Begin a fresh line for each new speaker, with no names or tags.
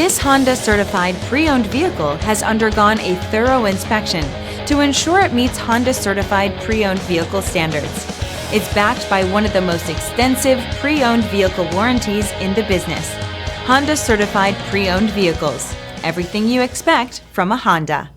This Honda certified pre-owned vehicle has undergone a thorough inspection to ensure it meets Honda certified pre-owned vehicle standards. It's backed by one of the most extensive pre-owned vehicle warranties in the business. Honda certified pre-owned vehicles. Everything you expect from a Honda.